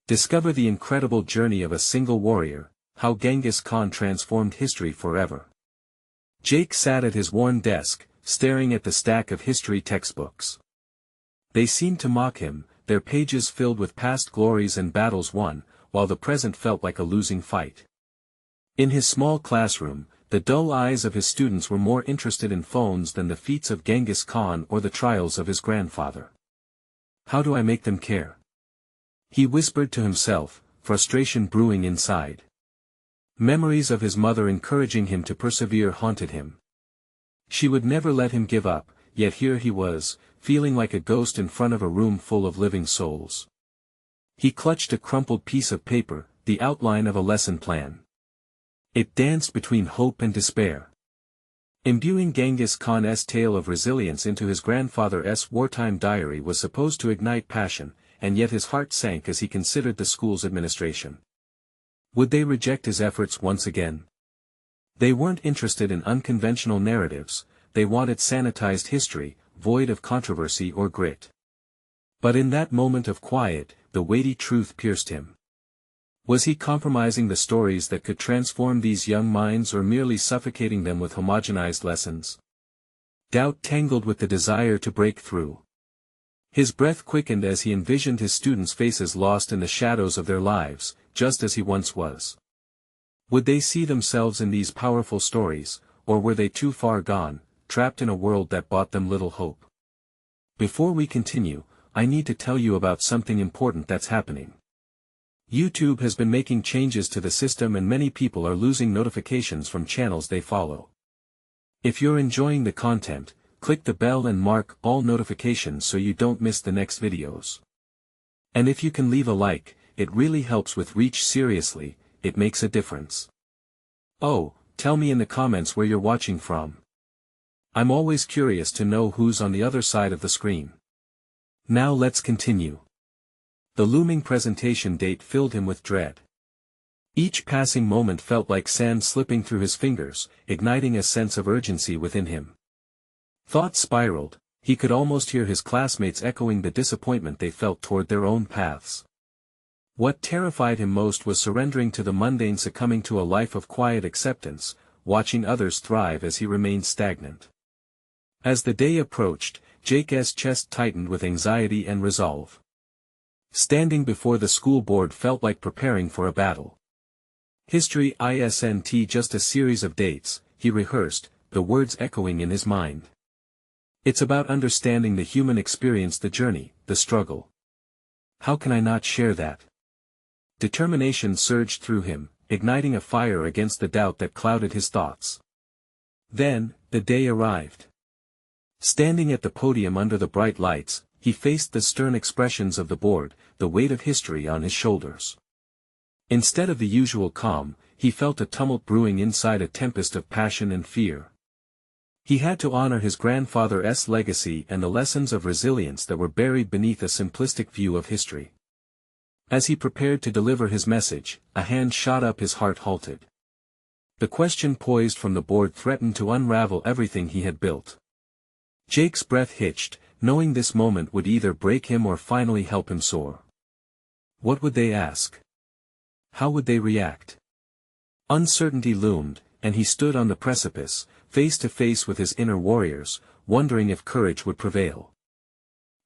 Discover the incredible journey of a single warrior, how Genghis Khan transformed history forever. Jake sat at his worn desk, staring at the stack of history textbooks. They seemed to mock him, their pages filled with past glories and battles won, while the present felt like a losing fight. In his small classroom, the dull eyes of his students were more interested in phones than the feats of Genghis Khan or the trials of his grandfather. How do I make them care? He whispered to himself, frustration brewing inside. Memories of his mother encouraging him to persevere haunted him. She would never let him give up, yet here he was, feeling like a ghost in front of a room full of living souls. He clutched a crumpled piece of paper, the outline of a lesson plan. It danced between hope and despair. Imbuing Genghis Khan's tale of resilience into his grandfather's wartime diary was supposed to ignite passion, and yet his heart sank as he considered the school's administration. Would they reject his efforts once again? They weren't interested in unconventional narratives, they wanted sanitized history, void of controversy or grit. But in that moment of quiet, the weighty truth pierced him. Was he compromising the stories that could transform these young minds or merely suffocating them with homogenized lessons? Doubt tangled with the desire to break through. His breath quickened as he envisioned his students' faces lost in the shadows of their lives, just as he once was. Would they see themselves in these powerful stories, or were they too far gone, trapped in a world that brought them little hope? Before we continue, I need to tell you about something important that's happening. YouTube has been making changes to the system and many people are losing notifications from channels they follow. If you're enjoying the content, click the bell and mark all notifications so you don't miss the next videos. And if you can leave a like, it really helps with reach. Seriously, it makes a difference. Oh, tell me in the comments where you're watching from. I'm always curious to know who's on the other side of the screen. Now let's continue. The looming presentation date filled him with dread. Each passing moment felt like sand slipping through his fingers, igniting a sense of urgency within him. Thoughts spiraled, he could almost hear his classmates echoing the disappointment they felt toward their own paths. What terrified him most was surrendering to the mundane, succumbing to a life of quiet acceptance, watching others thrive as he remained stagnant. As the day approached, Jake's chest tightened with anxiety and resolve. Standing before the school board felt like preparing for a battle. History isn't just a series of dates, he rehearsed, the words echoing in his mind. It's about understanding the human experience, the journey, the struggle. How can I not share that? Determination surged through him, igniting a fire against the doubt that clouded his thoughts. Then, the day arrived. Standing at the podium under the bright lights, he faced the stern expressions of the board, the weight of history on his shoulders. Instead of the usual calm, he felt a tumult brewing inside, a tempest of passion and fear. He had to honor his grandfather's legacy and the lessons of resilience that were buried beneath a simplistic view of history. As he prepared to deliver his message, a hand shot up, his heart halted. The question poised from the board threatened to unravel everything he had built. Jake's breath hitched, knowing this moment would either break him or finally help him soar. What would they ask? How would they react? Uncertainty loomed, and he stood on the precipice, face to face with his inner warriors, wondering if courage would prevail.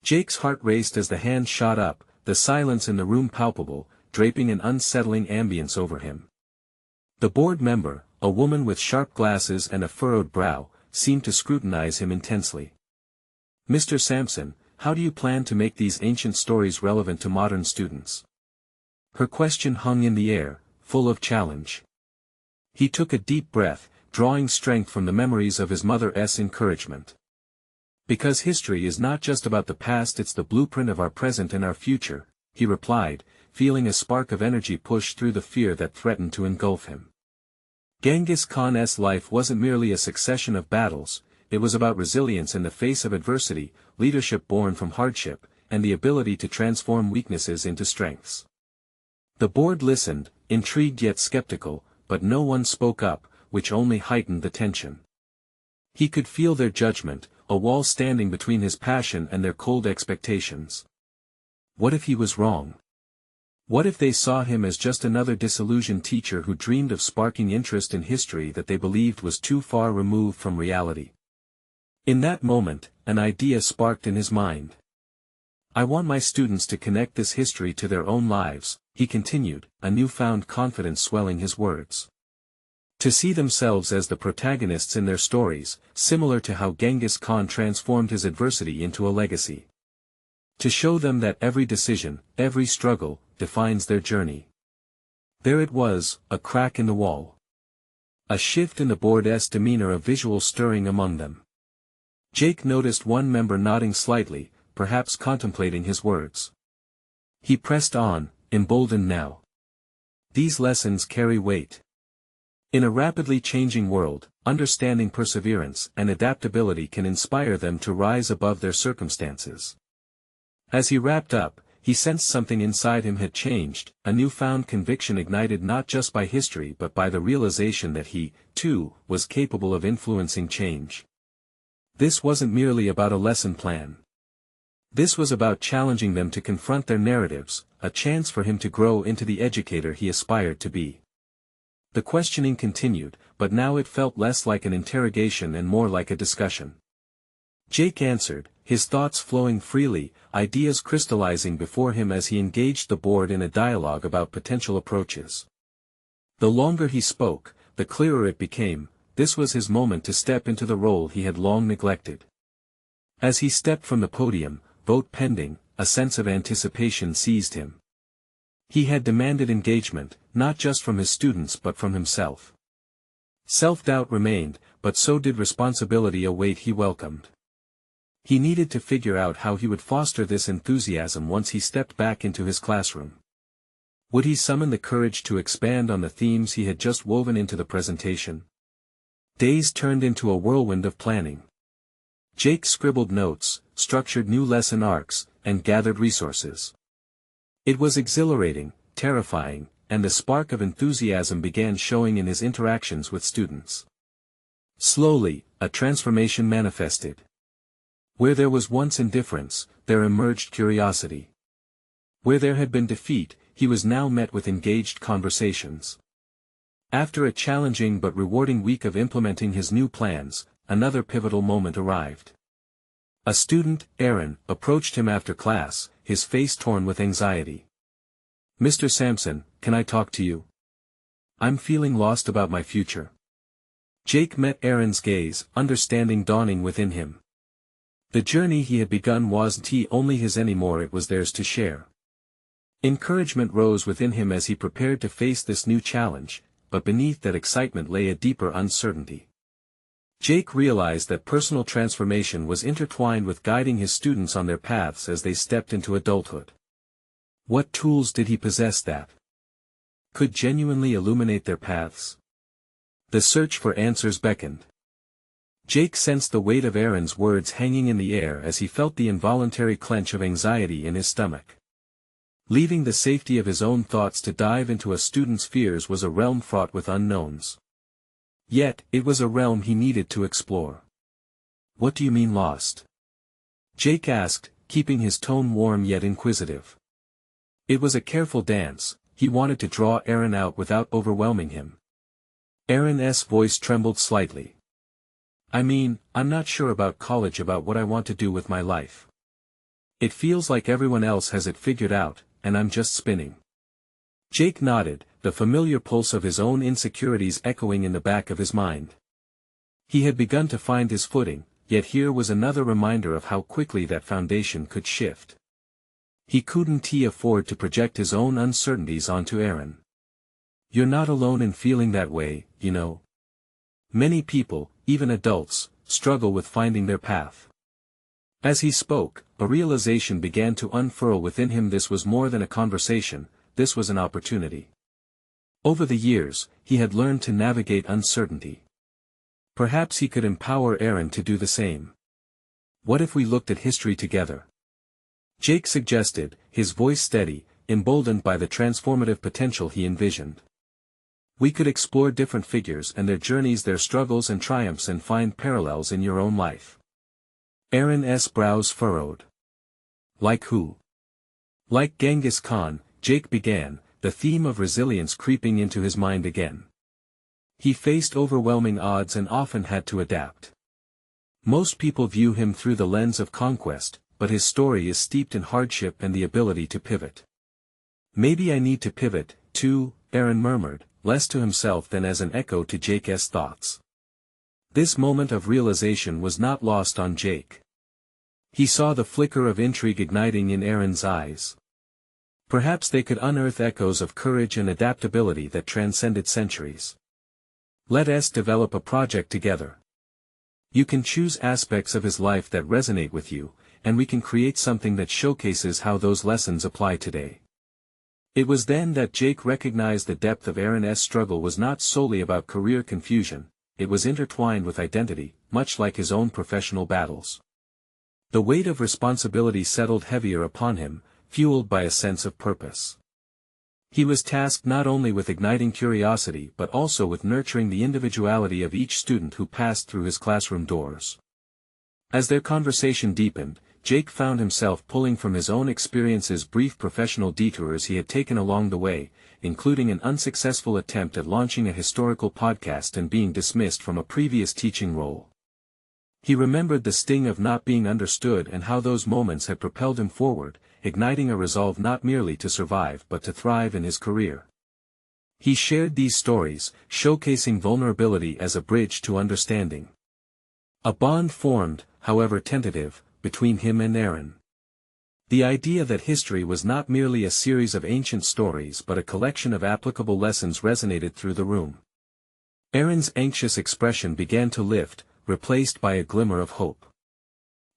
Jake's heart raced as the hand shot up, the silence in the room palpable, draping an unsettling ambience over him. The board member, a woman with sharp glasses and a furrowed brow, seemed to scrutinize him intensely. Mr. Sampson, how do you plan to make these ancient stories relevant to modern students? Her question hung in the air, full of challenge. He took a deep breath, drawing strength from the memories of his mother's encouragement. Because history is not just about the past, it's the blueprint of our present and our future, he replied, feeling a spark of energy push through the fear that threatened to engulf him. Genghis Khan's life wasn't merely a succession of battles, it was about resilience in the face of adversity, leadership born from hardship, and the ability to transform weaknesses into strengths. The board listened, intrigued yet skeptical, but no one spoke up, which only heightened the tension. He could feel their judgment, a wall standing between his passion and their cold expectations. What if he was wrong? What if they saw him as just another disillusioned teacher who dreamed of sparking interest in history that they believed was too far removed from reality? In that moment, an idea sparked in his mind. I want my students to connect this history to their own lives, he continued, a newfound confidence swelling his words. To see themselves as the protagonists in their stories, similar to how Genghis Khan transformed his adversity into a legacy. To show them that every decision, every struggle, defines their journey. There it was, a crack in the wall. A shift in the board's demeanor, a visual stirring among them. Jake noticed one member nodding slightly, perhaps contemplating his words. He pressed on, emboldened now. These lessons carry weight. In a rapidly changing world, understanding perseverance and adaptability can inspire them to rise above their circumstances. As he wrapped up, he sensed something inside him had changed, a newfound conviction ignited not just by history but by the realization that he, too, was capable of influencing change. This wasn't merely about a lesson plan. This was about challenging them to confront their narratives, a chance for him to grow into the educator he aspired to be. The questioning continued, but now it felt less like an interrogation and more like a discussion. Jake answered, his thoughts flowing freely, ideas crystallizing before him as he engaged the board in a dialogue about potential approaches. The longer he spoke, the clearer it became, this was his moment to step into the role he had long neglected. As he stepped from the podium, vote pending, a sense of anticipation seized him. He had demanded engagement, not just from his students but from himself. Self-doubt remained, but so did responsibility, a weight he welcomed. He needed to figure out how he would foster this enthusiasm once he stepped back into his classroom. Would he summon the courage to expand on the themes he had just woven into the presentation? Days turned into a whirlwind of planning. Jake scribbled notes, structured new lesson arcs, and gathered resources. It was exhilarating, terrifying, and the spark of enthusiasm began showing in his interactions with students. Slowly, a transformation manifested. Where there was once indifference, there emerged curiosity. Where there had been defeat, he was now met with engaged conversations. After a challenging but rewarding week of implementing his new plans, another pivotal moment arrived. A student, Aaron, approached him after class, his face torn with anxiety. "Mr. Sampson, can I talk to you? I'm feeling lost about my future." Jake met Aaron's gaze, understanding dawning within him. The journey he had begun wasn't only his anymore, it was theirs to share. Encouragement rose within him as he prepared to face this new challenge, but beneath that excitement lay a deeper uncertainty. Jake realized that personal transformation was intertwined with guiding his students on their paths as they stepped into adulthood. What tools did he possess that could genuinely illuminate their paths? The search for answers beckoned. Jake sensed the weight of Aaron's words hanging in the air as he felt the involuntary clench of anxiety in his stomach. Leaving the safety of his own thoughts to dive into a student's fears was a realm fraught with unknowns. Yet, it was a realm he needed to explore. "What do you mean lost?" Jake asked, keeping his tone warm yet inquisitive. It was a careful dance, he wanted to draw Aaron out without overwhelming him. Aaron's voice trembled slightly. "I mean, I'm not sure about college, about what I want to do with my life. It feels like everyone else has it figured out, and I'm just spinning." Jake nodded, the familiar pulse of his own insecurities echoing in the back of his mind. He had begun to find his footing, yet here was another reminder of how quickly that foundation could shift. He couldn't afford to project his own uncertainties onto Aaron. "You're not alone in feeling that way, you know. Many people, even adults, struggle with finding their path." As he spoke, a realization began to unfurl within him. This was more than a conversation, this was an opportunity. Over the years, he had learned to navigate uncertainty. Perhaps he could empower Aaron to do the same. "What if we looked at history together?" Jake suggested, his voice steady, emboldened by the transformative potential he envisioned. "We could explore different figures and their journeys, their struggles and triumphs, and find parallels in your own life." Aaron's brows furrowed. "Like who?" "Like Genghis Khan, Jake began, the theme of resilience creeping into his mind again. He faced overwhelming odds and often had to adapt. Most people view him through the lens of conquest, but his story is steeped in hardship and the ability to pivot. Maybe I need to pivot, too, Aaron murmured, less to himself than as an echo to Jake's thoughts. This moment of realization was not lost on Jake. He saw the flicker of intrigue igniting in Aaron's eyes. Perhaps they could unearth echoes of courage and adaptability that transcended centuries. Let us develop a project together. You can choose aspects of his life that resonate with you, and we can create something that showcases how those lessons apply today. It was then that Jake recognized the depth of Aaron's struggle was not solely about career confusion, it was intertwined with identity, much like his own professional battles. The weight of responsibility settled heavier upon him, fueled by a sense of purpose. He was tasked not only with igniting curiosity but also with nurturing the individuality of each student who passed through his classroom doors. As their conversation deepened, Jake found himself pulling from his own experiences brief professional detours he had taken along the way, including an unsuccessful attempt at launching a historical podcast and being dismissed from a previous teaching role. He remembered the sting of not being understood and how those moments had propelled him forward, igniting a resolve not merely to survive but to thrive in his career. He shared these stories, showcasing vulnerability as a bridge to understanding. A bond formed, however tentative, between him and Aaron. The idea that history was not merely a series of ancient stories but a collection of applicable lessons resonated through the room. Aaron's anxious expression began to lift, replaced by a glimmer of hope.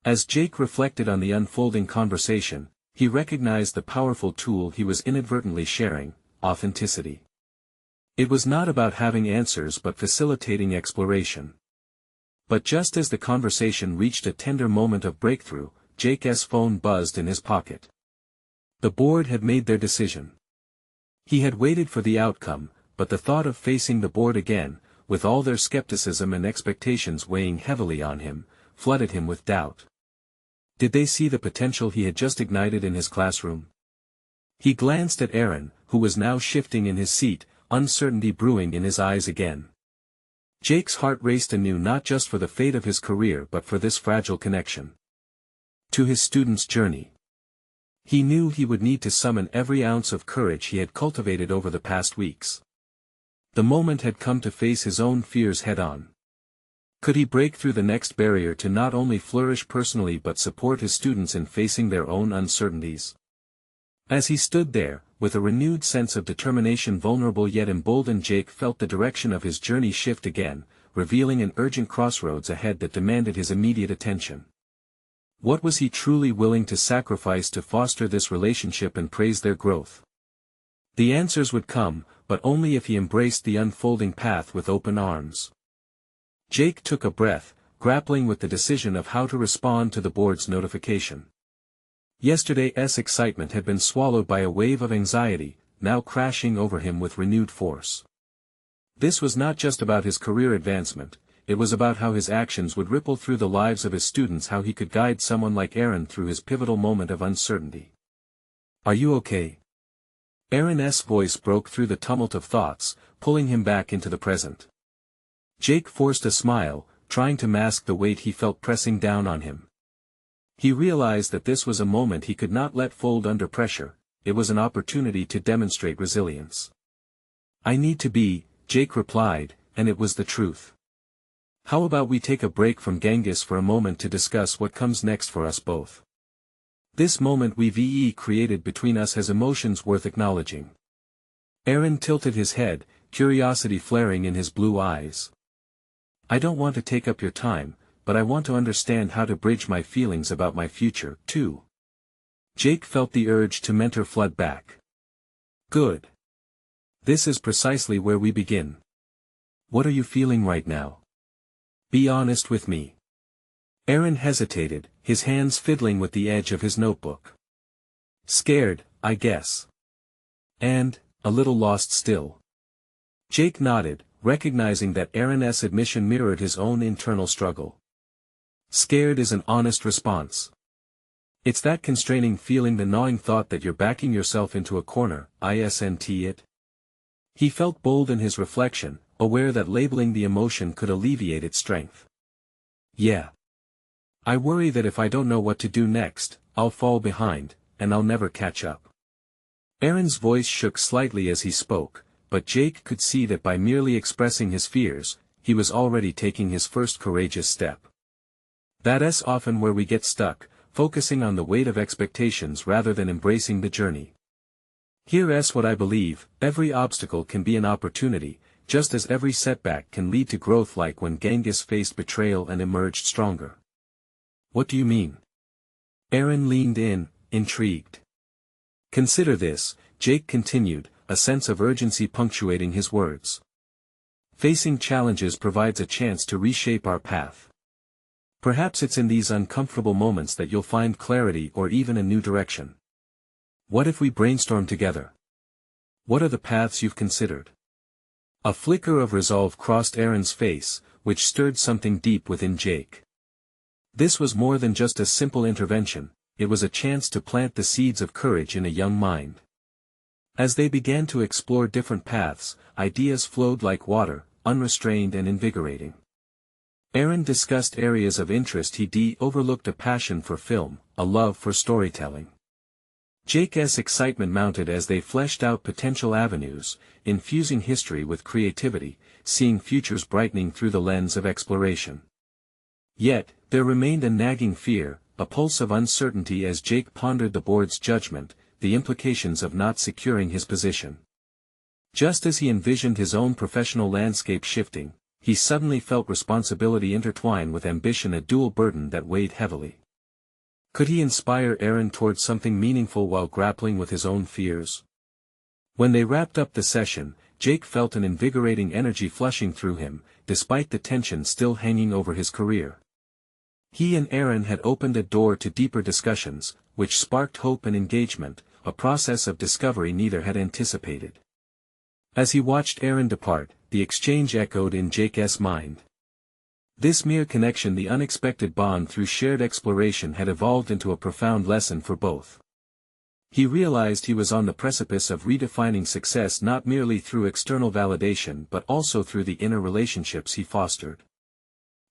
As Jake reflected on the unfolding conversation, he recognized the powerful tool he was inadvertently sharing: authenticity. It was not about having answers but facilitating exploration. But just as the conversation reached a tender moment of breakthrough, Jake's phone buzzed in his pocket. The board had made their decision. He had waited for the outcome, but the thought of facing the board again, with all their skepticism and expectations weighing heavily on him, flooded him with doubt. Did they see the potential he had just ignited in his classroom? He glanced at Aaron, who was now shifting in his seat, uncertainty brewing in his eyes again. Jake's heart raced anew, not just for the fate of his career but for this fragile connection to his student's journey. He knew he would need to summon every ounce of courage he had cultivated over the past weeks. The moment had come to face his own fears head-on. Could he break through the next barrier to not only flourish personally but support his students in facing their own uncertainties? As he stood there, with a renewed sense of determination, vulnerable yet emboldened, Jake felt the direction of his journey shift again, revealing an urgent crossroads ahead that demanded his immediate attention. What was he truly willing to sacrifice to foster this relationship and praise their growth? The answers would come, but only if he embraced the unfolding path with open arms. Jake took a breath, grappling with the decision of how to respond to the board's notification. Yesterday's excitement had been swallowed by a wave of anxiety, now crashing over him with renewed force. This was not just about his career advancement, it was about how his actions would ripple through the lives of his students, how he could guide someone like Aaron through his pivotal moment of uncertainty. "Are you okay?" Aaron's voice broke through the tumult of thoughts, pulling him back into the present. Jake forced a smile, trying to mask the weight he felt pressing down on him. He realized that this was a moment he could not let fold under pressure, it was an opportunity to demonstrate resilience. "I need to be," Jake replied, and it was the truth. "How about we take a break from Genghis for a moment to discuss what comes next for us both? This moment we've created between us has emotions worth acknowledging." Aaron tilted his head, curiosity flaring in his blue eyes. "I don't want to take up your time, but I want to understand how to bridge my feelings about my future, too." Jake felt the urge to mentor flood back. "Good. This is precisely where we begin. What are you feeling right now? Be honest with me." Aaron hesitated, his hands fiddling with the edge of his notebook. "Scared, I guess. And, a little lost still." Jake nodded, recognizing that Aaron's admission mirrored his own internal struggle. "Scared is an honest response. It's that constraining feeling, the gnawing thought that you're backing yourself into a corner, isn't it? He felt bold in his reflection, aware that labeling the emotion could alleviate its strength. Yeah. I worry that if I don't know what to do next, I'll fall behind, and I'll never catch up. Aaron's voice shook slightly as he spoke, but Jake could see that by merely expressing his fears, he was already taking his first courageous step. That's often where we get stuck, focusing on the weight of expectations rather than embracing the journey. Here's what I believe: every obstacle can be an opportunity, just as every setback can lead to growth, like when Genghis faced betrayal and emerged stronger. What do you mean? Aaron leaned in, intrigued. Consider this, Jake continued, a sense of urgency punctuating his words. Facing challenges provides a chance to reshape our path. Perhaps it's in these uncomfortable moments that you'll find clarity or even a new direction. What if we brainstorm together? What are the paths you've considered? A flicker of resolve crossed Aaron's face, which stirred something deep within Jake. This was more than just a simple intervention, it was a chance to plant the seeds of courage in a young mind. As they began to explore different paths, ideas flowed like water, unrestrained and invigorating. Aaron discussed areas of interest he'd overlooked: a passion for film, a love for storytelling. Jake's excitement mounted as they fleshed out potential avenues, infusing history with creativity, seeing futures brightening through the lens of exploration. Yet, there remained a nagging fear, a pulse of uncertainty as Jake pondered the board's judgment, the implications of not securing his position. Just as he envisioned his own professional landscape shifting, he suddenly felt responsibility intertwine with ambition, a dual burden that weighed heavily. Could he inspire Aaron towards something meaningful while grappling with his own fears? When they wrapped up the session, Jake felt an invigorating energy flushing through him, despite the tension still hanging over his career. He and Aaron had opened a door to deeper discussions, which sparked hope and engagement, a process of discovery neither had anticipated. As he watched Aaron depart, the exchange echoed in Jake's mind. This mere connection, the unexpected bond through shared exploration, had evolved into a profound lesson for both. He realized he was on the precipice of redefining success, not merely through external validation but also through the inner relationships he fostered.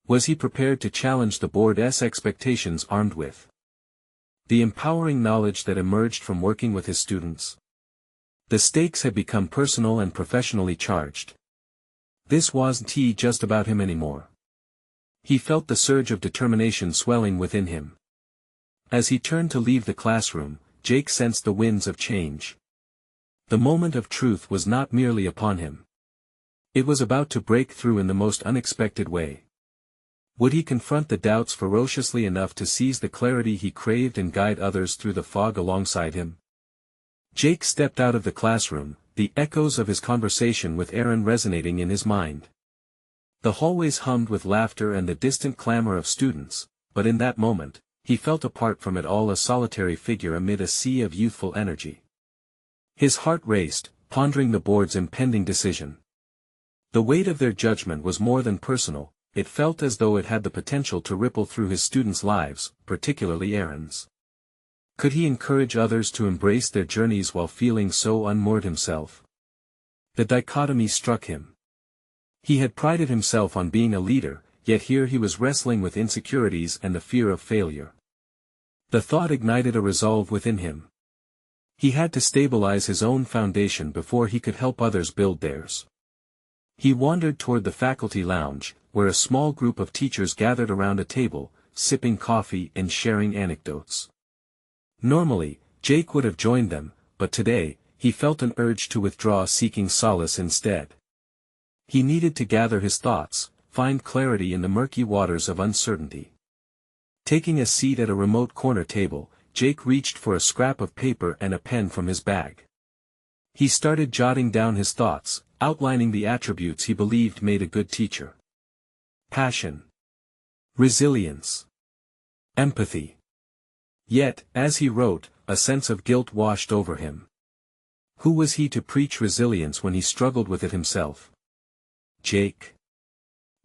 Was he prepared to challenge the board's expectations, armed with the empowering knowledge that emerged from working with his students? The stakes had become personal and professionally charged. This wasn't just about him anymore. He felt the surge of determination swelling within him. As he turned to leave the classroom, Jake sensed the winds of change. The moment of truth was not merely upon him. It was about to break through in the most unexpected way. Would he confront the doubts ferociously enough to seize the clarity he craved and guide others through the fog alongside him? Jake stepped out of the classroom, the echoes of his conversation with Aaron resonating in his mind. The hallways hummed with laughter and the distant clamor of students, but in that moment, he felt apart from it all, a solitary figure amid a sea of youthful energy. His heart raced, pondering the board's impending decision. The weight of their judgment was more than personal, it felt as though it had the potential to ripple through his students' lives, particularly Aaron's. Could he encourage others to embrace their journeys while feeling so unmoored himself? The dichotomy struck him. He had prided himself on being a leader, yet here he was wrestling with insecurities and the fear of failure. The thought ignited a resolve within him. He had to stabilize his own foundation before he could help others build theirs. He wandered toward the faculty lounge, where a small group of teachers gathered around a table, sipping coffee and sharing anecdotes. Normally, Jake would have joined them, but today, he felt an urge to withdraw, seeking solace instead. He needed to gather his thoughts, find clarity in the murky waters of uncertainty. Taking a seat at a remote corner table, Jake reached for a scrap of paper and a pen from his bag. He started jotting down his thoughts, outlining the attributes he believed made a good teacher. Passion. Resilience. Empathy. Yet, as he wrote, a sense of guilt washed over him. Who was he to preach resilience when he struggled with it himself? Jake.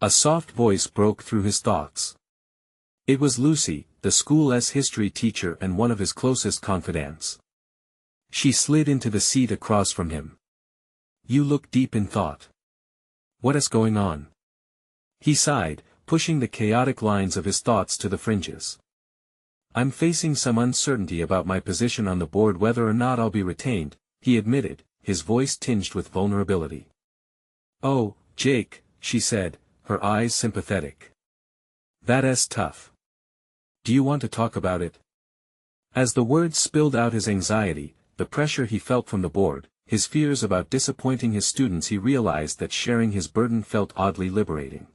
A soft voice broke through his thoughts. It was Lucy, the school's history teacher and one of his closest confidants. She slid into the seat across from him. "You look deep in thought. What is going on?" He sighed, pushing the chaotic lines of his thoughts to the fringes. "I'm facing some uncertainty about my position on the board, whether or not I'll be retained," he admitted, his voice tinged with vulnerability. "Oh, Jake," she said, her eyes sympathetic. "That's tough. Do you want to talk about it?" As the words spilled out his anxiety, the pressure he felt from the board, his fears about disappointing his students, he realized that sharing his burden felt oddly liberating.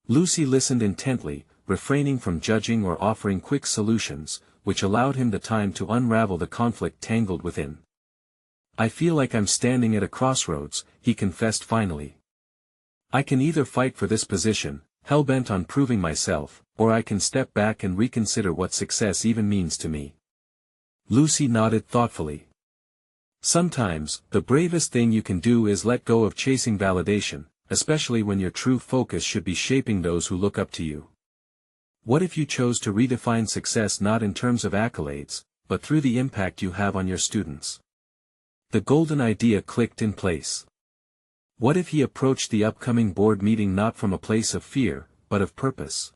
Lucy listened intently, refraining from judging or offering quick solutions, which allowed him the time to unravel the conflict tangled within. "I feel like I'm standing at a crossroads," he confessed finally. "I can either fight for this position, hell-bent on proving myself, or I can step back and reconsider what success even means to me." Lucy nodded thoughtfully. "Sometimes, the bravest thing you can do is let go of chasing validation, especially when your true focus should be shaping those who look up to you. What if you chose to redefine success not in terms of accolades, but through the impact you have on your students?" The golden idea clicked in place. What if he approached the upcoming board meeting not from a place of fear, but of purpose?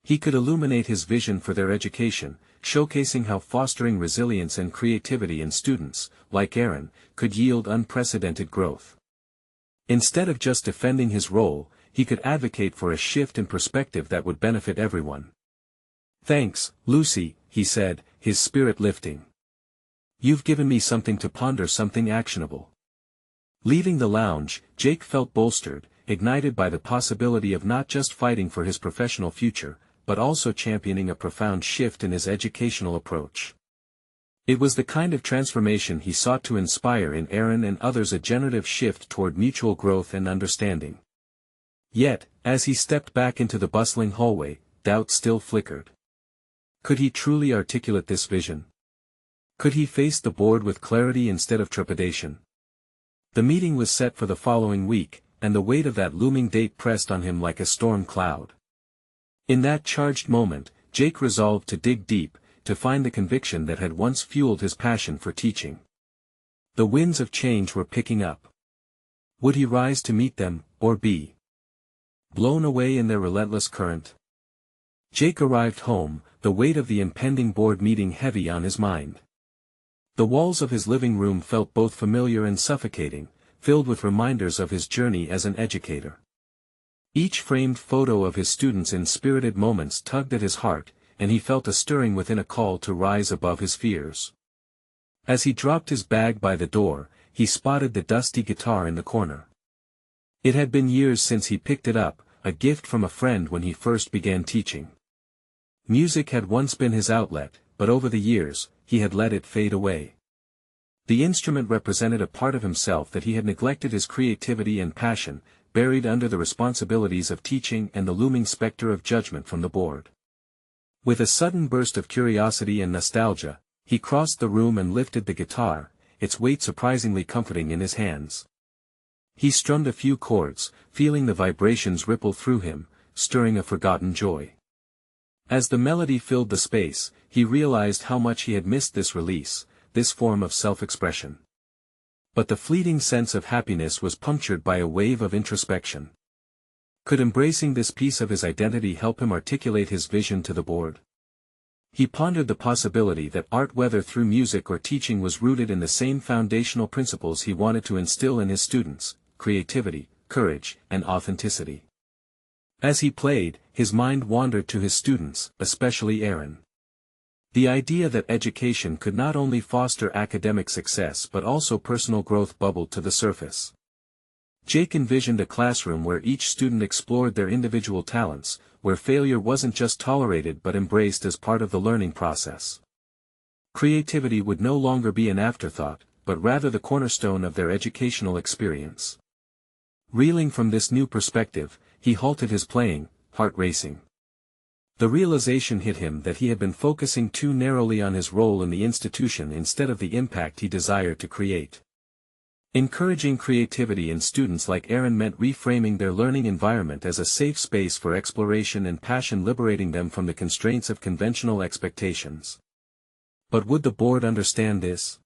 He could illuminate his vision for their education, showcasing how fostering resilience and creativity in students, like Aaron, could yield unprecedented growth. Instead of just defending his role, he could advocate for a shift in perspective that would benefit everyone. "Thanks, Lucy," he said, his spirit lifting. "You've given me something to ponder, something actionable." Leaving the lounge, Jake felt bolstered, ignited by the possibility of not just fighting for his professional future, but also championing a profound shift in his educational approach. It was the kind of transformation he sought to inspire in Aaron and others, a generative shift toward mutual growth and understanding. Yet, as he stepped back into the bustling hallway, doubt still flickered. Could he truly articulate this vision? Could he face the board with clarity instead of trepidation? The meeting was set for the following week, and the weight of that looming date pressed on him like a storm cloud. In that charged moment, Jake resolved to dig deep, to find the conviction that had once fueled his passion for teaching. The winds of change were picking up. Would he rise to meet them, or be blown away in their relentless current? Jake arrived home, the weight of the impending board meeting heavy on his mind. The walls of his living room felt both familiar and suffocating, filled with reminders of his journey as an educator. Each framed photo of his students' in spirited moments tugged at his heart, and he felt a stirring within, a call to rise above his fears. As he dropped his bag by the door, he spotted the dusty guitar in the corner. It had been years since he picked it up, a gift from a friend when he first began teaching. Music had once been his outlet, but over the years, he had let it fade away. The instrument represented a part of himself that he had neglected, his creativity and passion, buried under the responsibilities of teaching and the looming specter of judgment from the board. With a sudden burst of curiosity and nostalgia, he crossed the room and lifted the guitar, its weight surprisingly comforting in his hands. He strummed a few chords, feeling the vibrations ripple through him, stirring a forgotten joy. As the melody filled the space, he realized how much he had missed this release, this form of self-expression. But the fleeting sense of happiness was punctured by a wave of introspection. Could embracing this piece of his identity help him articulate his vision to the board? He pondered the possibility that art, whether through music or teaching, was rooted in the same foundational principles he wanted to instill in his students: creativity, courage, and authenticity. As he played, his mind wandered to his students, especially Aaron. The idea that education could not only foster academic success but also personal growth bubbled to the surface. Jake envisioned a classroom where each student explored their individual talents, where failure wasn't just tolerated but embraced as part of the learning process. Creativity would no longer be an afterthought, but rather the cornerstone of their educational experience. Reeling from this new perspective, he halted his playing, heart racing. The realization hit him that he had been focusing too narrowly on his role in the institution instead of the impact he desired to create. Encouraging creativity in students like Aaron meant reframing their learning environment as a safe space for exploration and passion, liberating them from the constraints of conventional expectations. But would the board understand this?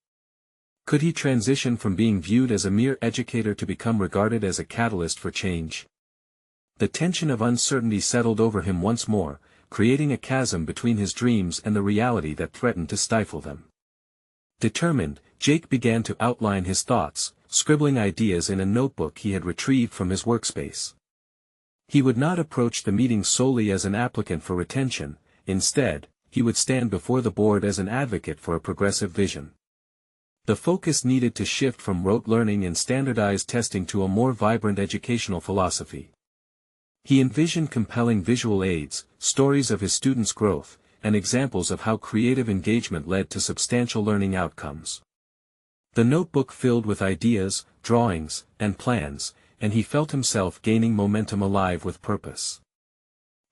Could he transition from being viewed as a mere educator to become regarded as a catalyst for change? The tension of uncertainty settled over him once more, creating a chasm between his dreams and the reality that threatened to stifle them. Determined, Jake began to outline his thoughts, scribbling ideas in a notebook he had retrieved from his workspace. He would not approach the meeting solely as an applicant for retention. Instead, he would stand before the board as an advocate for a progressive vision. The focus needed to shift from rote learning and standardized testing to a more vibrant educational philosophy. He envisioned compelling visual aids, stories of his students' growth, and examples of how creative engagement led to substantial learning outcomes. The notebook filled with ideas, drawings, and plans, and he felt himself gaining momentum, alive with purpose.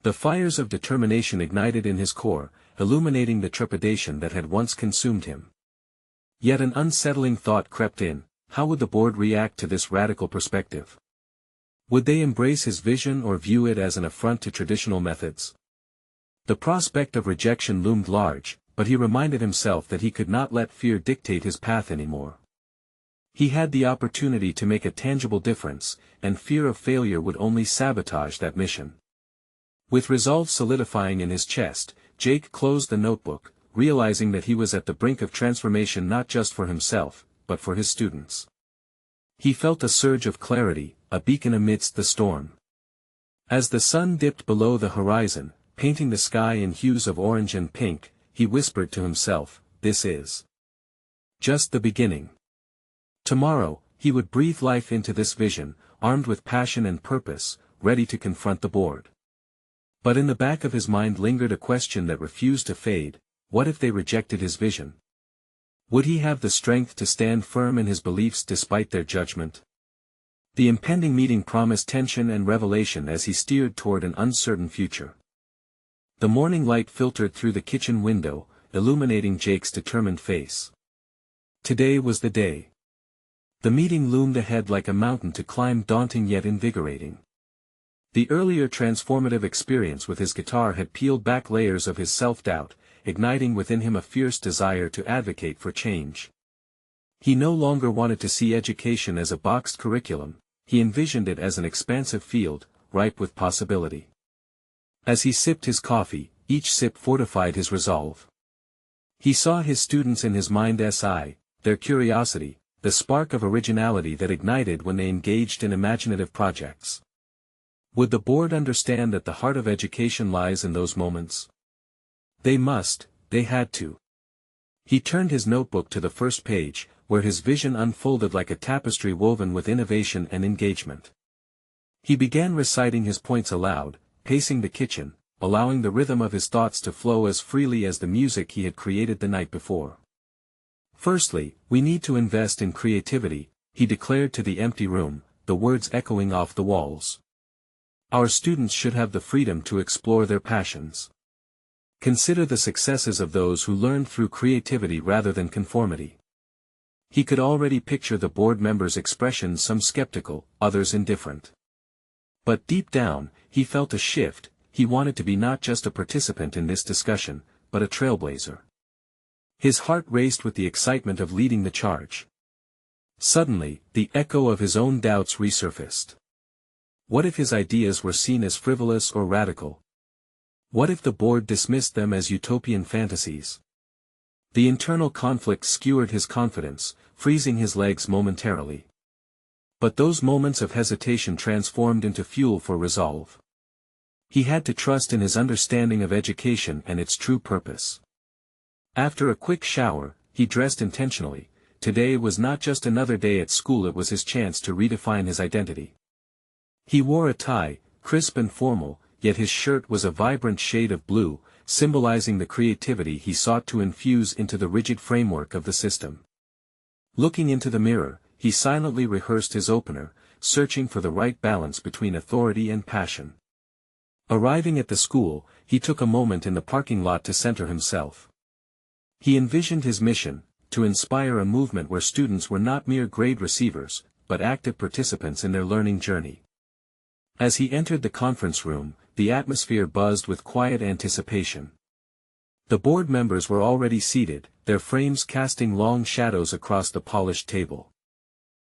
The fires of determination ignited in his core, illuminating the trepidation that had once consumed him. Yet an unsettling thought crept in: how would the board react to this radical perspective? Would they embrace his vision or view it as an affront to traditional methods? The prospect of rejection loomed large, but he reminded himself that he could not let fear dictate his path anymore. He had the opportunity to make a tangible difference, and fear of failure would only sabotage that mission. With resolve solidifying in his chest, Jake closed the notebook, realizing that he was at the brink of transformation, not just for himself, but for his students. He felt a surge of clarity, a beacon amidst the storm. As the sun dipped below the horizon, painting the sky in hues of orange and pink, he whispered to himself, "This is just the beginning." Tomorrow, he would breathe life into this vision, armed with passion and purpose, ready to confront the board. But in the back of his mind lingered a question that refused to fade: what if they rejected his vision? Would he have the strength to stand firm in his beliefs despite their judgment? The impending meeting promised tension and revelation as he steered toward an uncertain future. The morning light filtered through the kitchen window, illuminating Jake's determined face. Today was the day. The meeting loomed ahead like a mountain to climb, daunting yet invigorating. The earlier transformative experience with his guitar had peeled back layers of his self-doubt, igniting within him a fierce desire to advocate for change. He no longer wanted to see education as a boxed curriculum; he envisioned it as an expansive field, ripe with possibility. As he sipped his coffee, each sip fortified his resolve. He saw his students in his mind's eye, their curiosity, the spark of originality that ignited when they engaged in imaginative projects. Would the board understand that the heart of education lies in those moments? They must, they had to. He turned his notebook to the first page, where his vision unfolded like a tapestry woven with innovation and engagement. He began reciting his points aloud, pacing the kitchen, allowing the rhythm of his thoughts to flow as freely as the music he had created the night before. "Firstly, we need to invest in creativity," he declared to the empty room, the words echoing off the walls. "Our students should have the freedom to explore their passions. Consider the successes of those who learned through creativity rather than conformity." He could already picture the board members' expressions, some skeptical, others indifferent. But deep down, he felt a shift. He wanted to be not just a participant in this discussion, but a trailblazer. His heart raced with the excitement of leading the charge. Suddenly, the echo of his own doubts resurfaced. What if his ideas were seen as frivolous or radical? What if the board dismissed them as utopian fantasies? The internal conflict skewered his confidence, freezing his legs momentarily. But those moments of hesitation transformed into fuel for resolve. He had to trust in his understanding of education and its true purpose. After a quick shower, he dressed intentionally. Today was not just another day at school, it was his chance to redefine his identity. He wore a tie, crisp and formal, yet his shirt was a vibrant shade of blue, symbolizing the creativity he sought to infuse into the rigid framework of the system. Looking into the mirror, he silently rehearsed his opener, searching for the right balance between authority and passion. Arriving at the school, he took a moment in the parking lot to center himself. He envisioned his mission: to inspire a movement where students were not mere grade receivers, but active participants in their learning journey. As he entered the conference room, the atmosphere buzzed with quiet anticipation. The board members were already seated, their frames casting long shadows across the polished table.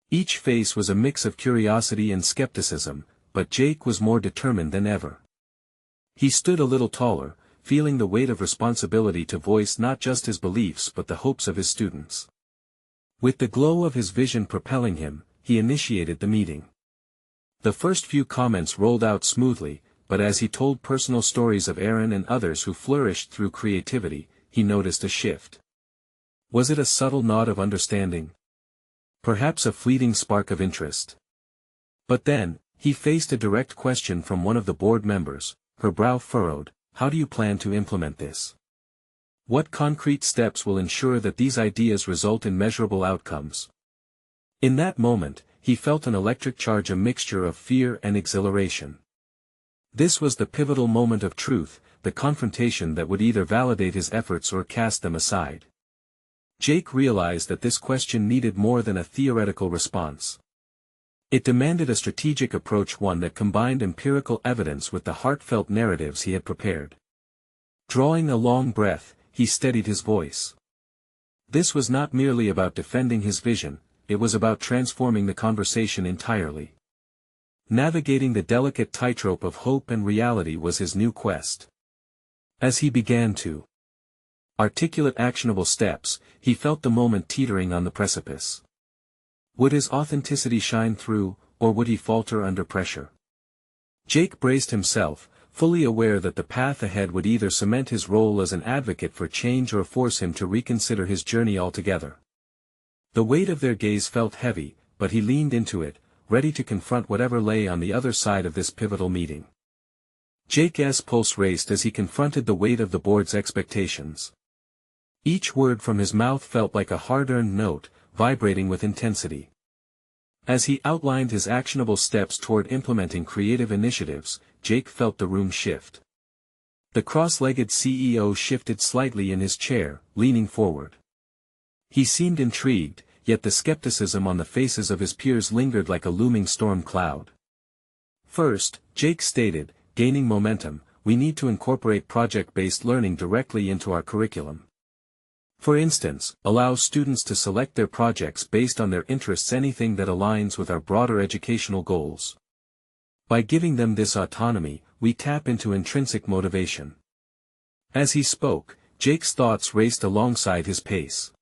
Each face was a mix of curiosity and skepticism, but Jake was more determined than ever. He stood a little taller, feeling the weight of responsibility to voice not just his beliefs but the hopes of his students. With the glow of his vision propelling him, he initiated the meeting. The first few comments rolled out smoothly, but as he told personal stories of Aaron and others who flourished through creativity, he noticed a shift. Was it a subtle nod of understanding? Perhaps a fleeting spark of interest. But then, he faced a direct question from one of the board members, her brow furrowed. How do you plan to implement this? What concrete steps will ensure that these ideas result in measurable outcomes? In that moment, he felt an electric charge, a mixture of fear and exhilaration. This was the pivotal moment of truth, the confrontation that would either validate his efforts or cast them aside. Jake realized that this question needed more than a theoretical response. It demanded a strategic approach, one that combined empirical evidence with the heartfelt narratives he had prepared. Drawing a long breath, he steadied his voice. This was not merely about defending his vision, it was about transforming the conversation entirely. Navigating the delicate tightrope of hope and reality was his new quest. As he began to articulate actionable steps, he felt the moment teetering on the precipice. Would his authenticity shine through, or would he falter under pressure? Jake braced himself, fully aware that the path ahead would either cement his role as an advocate for change or force him to reconsider his journey altogether. The weight of their gaze felt heavy, but he leaned into it, ready to confront whatever lay on the other side of this pivotal meeting. Jake's pulse raced as he confronted the weight of the board's expectations. Each word from his mouth felt like a hard-earned note, vibrating with intensity. As he outlined his actionable steps toward implementing creative initiatives, Jake felt the room shift. The cross-legged CEO shifted slightly in his chair, leaning forward. He seemed intrigued, yet the skepticism on the faces of his peers lingered like a looming storm cloud. First, Jake stated, gaining momentum, we need to incorporate project-based learning directly into our curriculum. For instance, allow students to select their projects based on their interests, anything that aligns with our broader educational goals. By giving them this autonomy, we tap into intrinsic motivation. As he spoke, Jake's thoughts raced alongside his pace.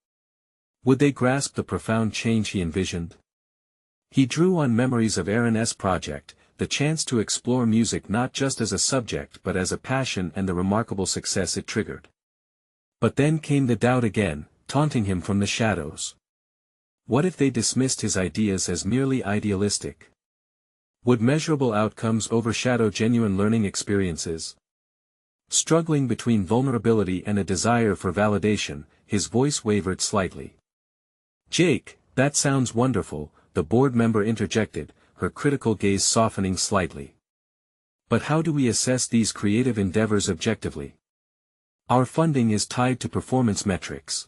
Would they grasp the profound change he envisioned? He drew on memories of Aaron's project, the chance to explore music not just as a subject but as a passion, and the remarkable success it triggered. But then came the doubt again, taunting him from the shadows. What if they dismissed his ideas as merely idealistic? Would measurable outcomes overshadow genuine learning experiences? Struggling between vulnerability and a desire for validation, his voice wavered slightly. Jake, that sounds wonderful, the board member interjected, her critical gaze softening slightly. But how do we assess these creative endeavors objectively? Our funding is tied to performance metrics.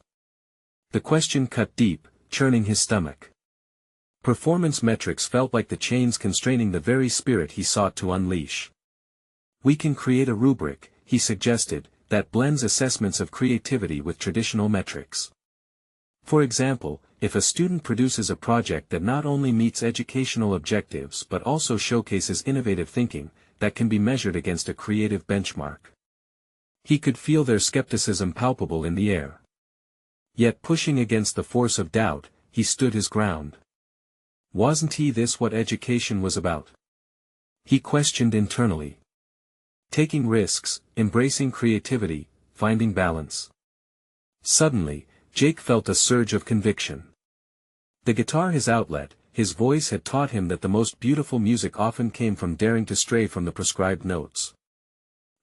The question cut deep, churning his stomach. Performance metrics felt like the chains constraining the very spirit he sought to unleash. We can create a rubric, he suggested, that blends assessments of creativity with traditional metrics. For example, if a student produces a project that not only meets educational objectives but also showcases innovative thinking, that can be measured against a creative benchmark. He could feel their skepticism palpable in the air. Yet pushing against the force of doubt, he stood his ground. Wasn't this what education was about? He questioned internally. Taking risks, embracing creativity, finding balance. Suddenly, Jake felt a surge of conviction. The guitar, his outlet, his voice had taught him that the most beautiful music often came from daring to stray from the prescribed notes.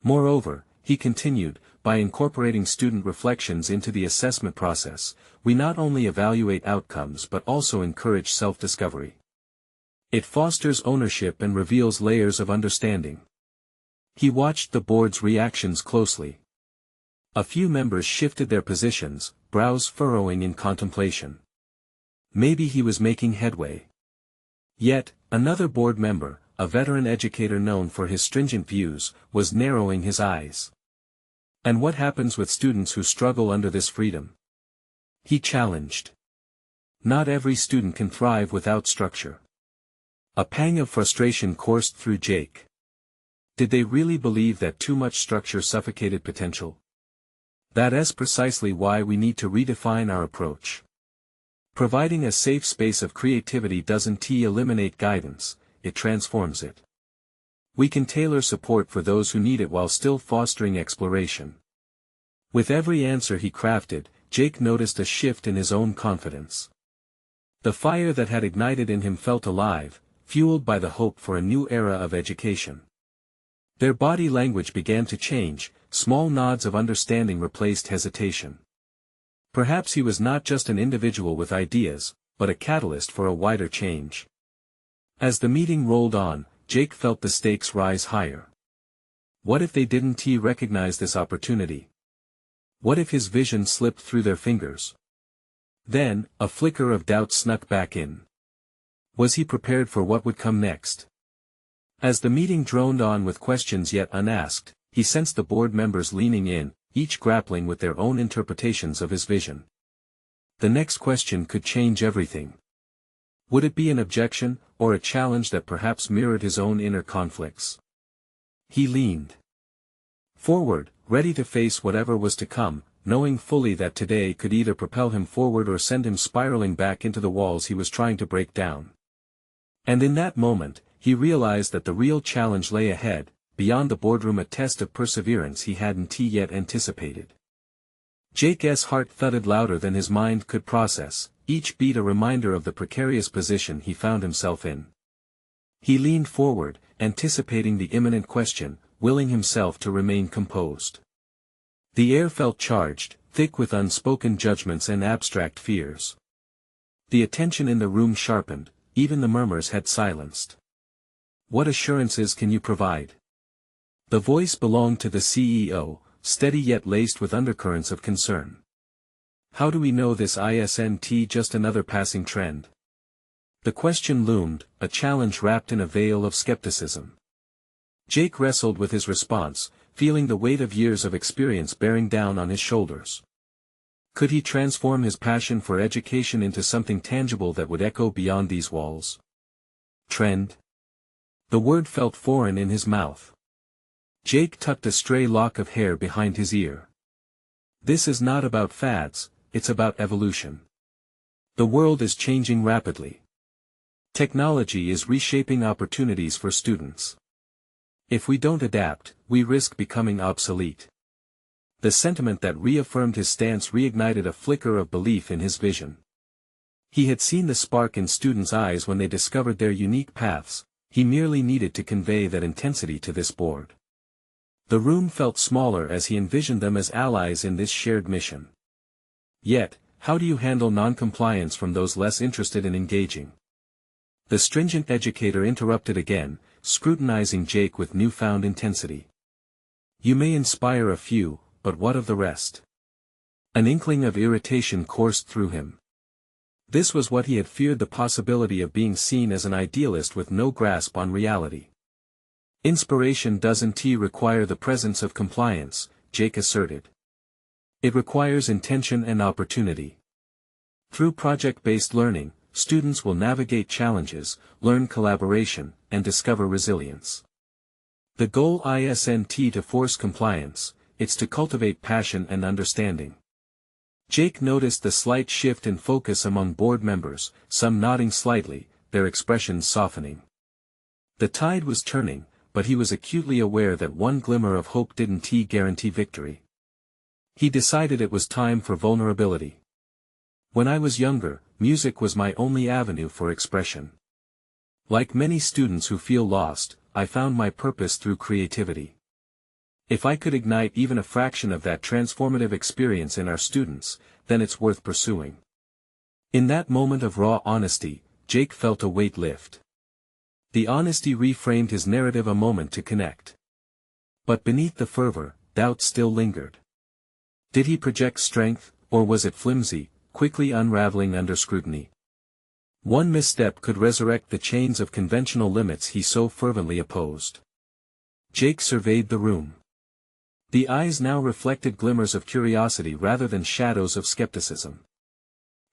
Moreover, he continued, by incorporating student reflections into the assessment process, we not only evaluate outcomes but also encourage self-discovery. It fosters ownership and reveals layers of understanding. He watched the board's reactions closely. A few members shifted their positions, brows furrowing in contemplation. Maybe he was making headway. Yet, another board member, a veteran educator known for his stringent views, was narrowing his eyes. And what happens with students who struggle under this freedom? He challenged. Not every student can thrive without structure. A pang of frustration coursed through Jake. Did they really believe that too much structure suffocated potential? That's precisely why we need to redefine our approach. Providing a safe space of creativity doesn't eliminate guidance, it transforms it. We can tailor support for those who need it while still fostering exploration. With every answer he crafted, Jake noticed a shift in his own confidence. The fire that had ignited in him felt alive, fueled by the hope for a new era of education. Their body language began to change, small nods of understanding replaced hesitation. Perhaps he was not just an individual with ideas, but a catalyst for a wider change. As the meeting rolled on, Jake felt the stakes rise higher. What if they didn't recognize this opportunity? What if his vision slipped through their fingers? Then, a flicker of doubt snuck back in. Was he prepared for what would come next? As the meeting droned on with questions yet unasked, he sensed the board members leaning in, each grappling with their own interpretations of his vision. The next question could change everything. Would it be an objection, or a challenge that perhaps mirrored his own inner conflicts? He leaned forward, ready to face whatever was to come, knowing fully that today could either propel him forward or send him spiraling back into the walls he was trying to break down. And in that moment, he realized that the real challenge lay ahead, beyond the boardroom, a test of perseverance he hadn't yet anticipated. Jake's heart thudded louder than his mind could process, each beat a reminder of the precarious position he found himself in. He leaned forward, anticipating the imminent question, willing himself to remain composed. The air felt charged, thick with unspoken judgments and abstract fears. The attention in the room sharpened, even the murmurs had silenced. What assurances can you provide? The voice belonged to the CEO, steady yet laced with undercurrents of concern. How do we know this isn't just another passing trend? The question loomed, a challenge wrapped in a veil of skepticism. Jake wrestled with his response, feeling the weight of years of experience bearing down on his shoulders. Could he transform his passion for education into something tangible that would echo beyond these walls? Trend? The word felt foreign in his mouth. Jake tucked a stray lock of hair behind his ear. This is not about fads, it's about evolution. The world is changing rapidly. Technology is reshaping opportunities for students. If we don't adapt, we risk becoming obsolete. The sentiment that reaffirmed his stance reignited a flicker of belief in his vision. He had seen the spark in students' eyes when they discovered their unique paths, he merely needed to convey that intensity to this board. The room felt smaller as he envisioned them as allies in this shared mission. Yet, how do you handle non-compliance from those less interested in engaging? The stringent educator interrupted again, scrutinizing Jake with newfound intensity. You may inspire a few, but what of the rest? An inkling of irritation coursed through him. This was what he had feared, the possibility of being seen as an idealist with no grasp on reality. Inspiration doesn't require the presence of compliance, Jake asserted. It requires intention and opportunity. Through project-based learning, students will navigate challenges, learn collaboration, and discover resilience. The goal isn't to force compliance, it's to cultivate passion and understanding. Jake noticed the slight shift in focus among board members, some nodding slightly, their expressions softening. The tide was turning, but he was acutely aware that one glimmer of hope didn't guarantee victory. He decided it was time for vulnerability. When I was younger, music was my only avenue for expression. Like many students who feel lost, I found my purpose through creativity. If I could ignite even a fraction of that transformative experience in our students, then it's worth pursuing. In that moment of raw honesty, Jake felt a weight lift. The honesty reframed his narrative a moment to connect. But beneath the fervor, doubt still lingered. Did he project strength, or was it flimsy, quickly unraveling under scrutiny? One misstep could resurrect the chains of conventional limits he so fervently opposed. Jake surveyed the room. The eyes now reflected glimmers of curiosity rather than shadows of skepticism.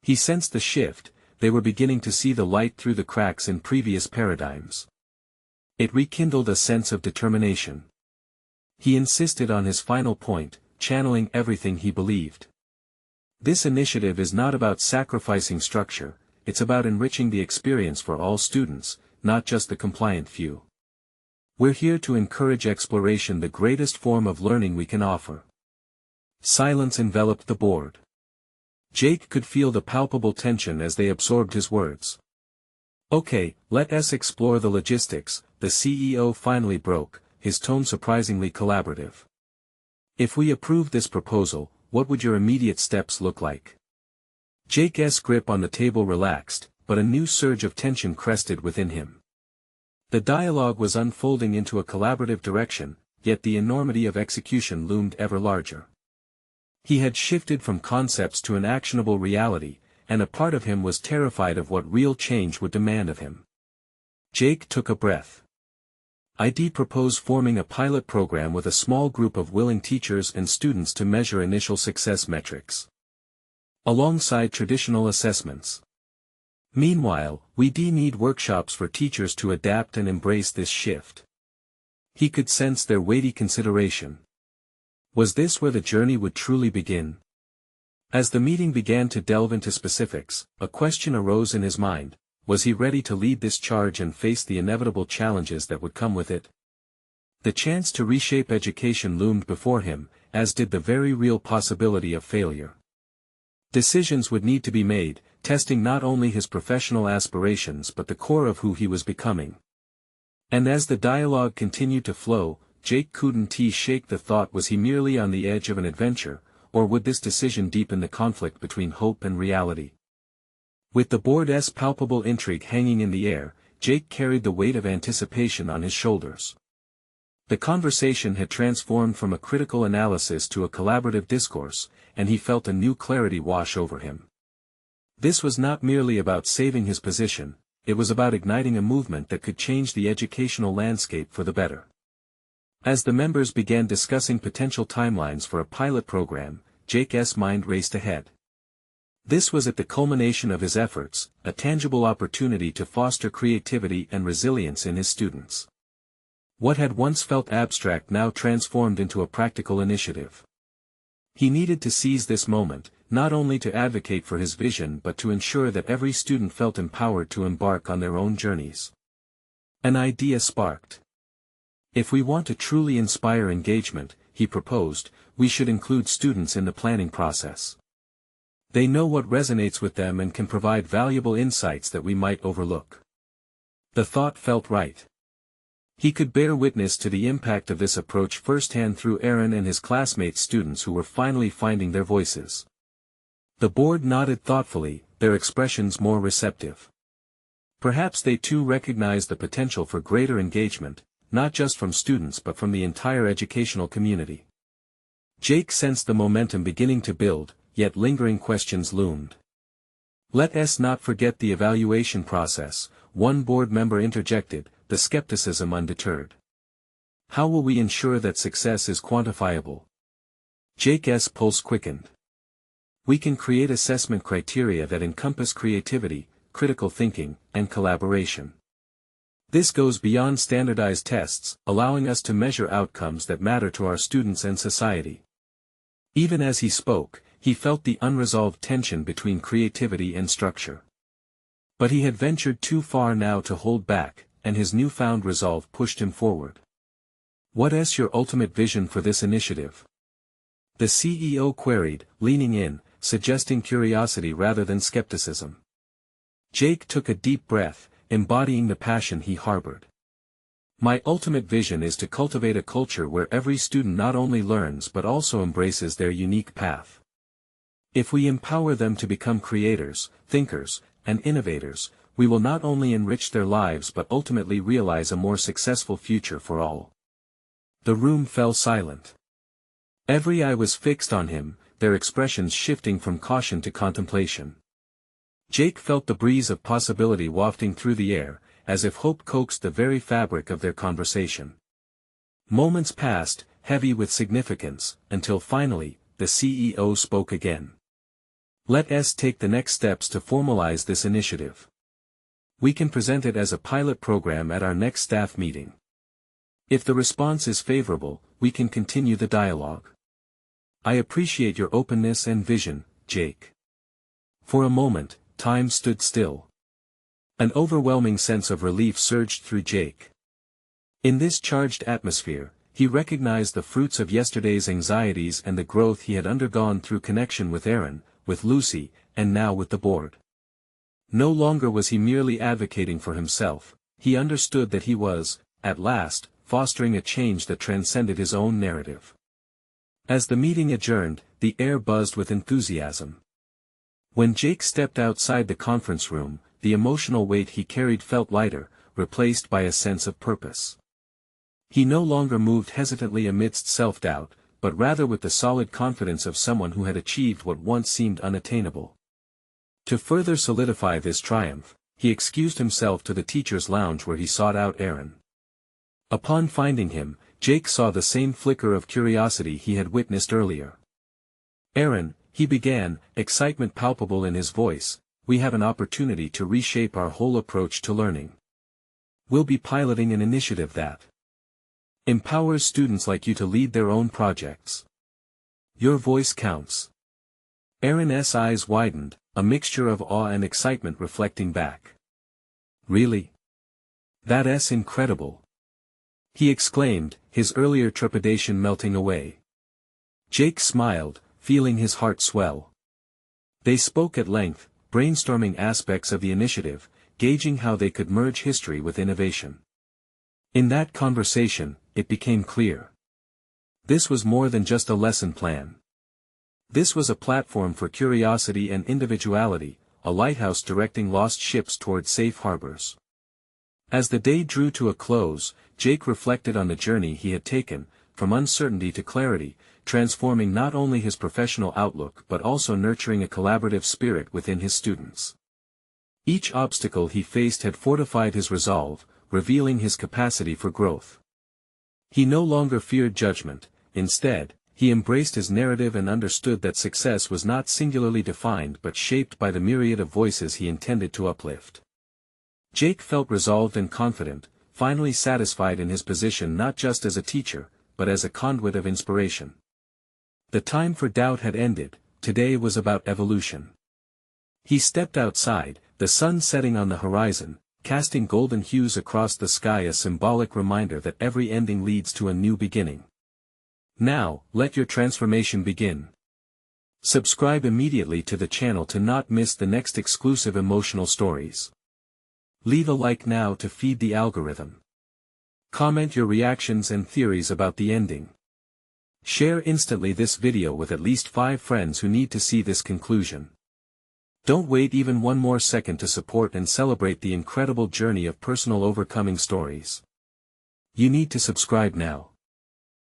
He sensed the shift, they were beginning to see the light through the cracks in previous paradigms. It rekindled a sense of determination. He insisted on his final point, channeling everything he believed. This initiative is not about sacrificing structure, it's about enriching the experience for all students, not just the compliant few. We're here to encourage exploration, the greatest form of learning we can offer. Silence enveloped the board. Jake could feel the palpable tension as they absorbed his words. Okay, let us explore the logistics, the CEO finally broke, his tone surprisingly collaborative. If we approve this proposal, what would your immediate steps look like? Jake's grip on the table relaxed, but a new surge of tension crested within him. The dialogue was unfolding into a collaborative direction, yet the enormity of execution loomed ever larger. He had shifted from concepts to an actionable reality, and a part of him was terrified of what real change would demand of him. Jake took a breath. I'd propose forming a pilot program with a small group of willing teachers and students to measure initial success metrics, alongside traditional assessments. Meanwhile, we need workshops for teachers to adapt and embrace this shift. He could sense their weighty consideration. Was this where the journey would truly begin? As the meeting began to delve into specifics, a question arose in his mind: was he ready to lead this charge and face the inevitable challenges that would come with it? The chance to reshape education loomed before him, as did the very real possibility of failure. Decisions would need to be made, testing not only his professional aspirations but the core of who he was becoming. And as the dialogue continued to flow, Jake couldn't shake the thought: was he merely on the edge of an adventure, or would this decision deepen the conflict between hope and reality? With the board's palpable intrigue hanging in the air, Jake carried the weight of anticipation on his shoulders. The conversation had transformed from a critical analysis to a collaborative discourse, and he felt a new clarity wash over him. This was not merely about saving his position, it was about igniting a movement that could change the educational landscape for the better. As the members began discussing potential timelines for a pilot program, Jake's mind raced ahead. This was at the culmination of his efforts, a tangible opportunity to foster creativity and resilience in his students. What had once felt abstract now transformed into a practical initiative. He needed to seize this moment, not only to advocate for his vision but to ensure that every student felt empowered to embark on their own journeys. An idea sparked. If we want to truly inspire engagement, he proposed, we should include students in the planning process. They know what resonates with them and can provide valuable insights that we might overlook. The thought felt right. He could bear witness to the impact of this approach firsthand through Aaron and his classmates, students who were finally finding their voices. The board nodded thoughtfully, their expressions more receptive. Perhaps they too recognized the potential for greater engagement, not just from students but from the entire educational community. Jake sensed the momentum beginning to build, yet lingering questions loomed. Let us not forget the evaluation process, one board member interjected, the skepticism undeterred. How will we ensure that success is quantifiable? Jake's pulse quickened. We can create assessment criteria that encompass creativity, critical thinking, and collaboration. This goes beyond standardized tests, allowing us to measure outcomes that matter to our students and society. Even as he spoke, he felt the unresolved tension between creativity and structure. But he had ventured too far now to hold back, and his newfound resolve pushed him forward. What is your ultimate vision for this initiative? The CEO queried, leaning in, suggesting curiosity rather than skepticism. Jake took a deep breath, embodying the passion he harbored. My ultimate vision is to cultivate a culture where every student not only learns but also embraces their unique path. If we empower them to become creators, thinkers, and innovators, we will not only enrich their lives but ultimately realize a more successful future for all. The room fell silent. Every eye was fixed on him, their expressions shifting from caution to contemplation. Jake felt the breeze of possibility wafting through the air, as if hope coaxed the very fabric of their conversation. Moments passed, heavy with significance, until finally, the CEO spoke again. Let us take the next steps to formalize this initiative. We can present it as a pilot program at our next staff meeting. If the response is favorable, we can continue the dialogue. I appreciate your openness and vision, Jake. For a moment, time stood still. An overwhelming sense of relief surged through Jake. In this charged atmosphere, he recognized the fruits of yesterday's anxieties and the growth he had undergone through connection with Aaron, with Lucy, and now with the board. No longer was he merely advocating for himself, he understood that he was, at last, fostering a change that transcended his own narrative. As the meeting adjourned, the air buzzed with enthusiasm. When Jake stepped outside the conference room, the emotional weight he carried felt lighter, replaced by a sense of purpose. He no longer moved hesitantly amidst self-doubt, but rather with the solid confidence of someone who had achieved what once seemed unattainable. To further solidify this triumph, he excused himself to the teacher's lounge where he sought out Aaron. Upon finding him, Jake saw the same flicker of curiosity he had witnessed earlier. Aaron, he began, excitement palpable in his voice, we have an opportunity to reshape our whole approach to learning. We'll be piloting an initiative that empowers students like you to lead their own projects. Your voice counts. Aaron's eyes widened, a mixture of awe and excitement reflecting back. Really? That's incredible. He exclaimed, his earlier trepidation melting away. Jake smiled, feeling his heart swell. They spoke at length, brainstorming aspects of the initiative, gauging how they could merge history with innovation. In that conversation, it became clear. This was more than just a lesson plan. This was a platform for curiosity and individuality, a lighthouse directing lost ships toward safe harbors. As the day drew to a close, Jake reflected on the journey he had taken, from uncertainty to clarity, transforming not only his professional outlook but also nurturing a collaborative spirit within his students. Each obstacle he faced had fortified his resolve, revealing his capacity for growth. He no longer feared judgment, instead, he embraced his narrative and understood that success was not singularly defined but shaped by the myriad of voices he intended to uplift. Jake felt resolved and confident, finally satisfied in his position not just as a teacher, but as a conduit of inspiration. The time for doubt had ended, today was about evolution. He stepped outside, the sun setting on the horizon, casting golden hues across the sky, a symbolic reminder that every ending leads to a new beginning. Now, let your transformation begin. Subscribe immediately to the channel to not miss the next exclusive emotional stories. Leave a like now to feed the algorithm. Comment your reactions and theories about the ending. Share instantly this video with at least 5 friends who need to see this conclusion. Don't wait even one more second to support and celebrate the incredible journey of personal overcoming stories. You need to subscribe now.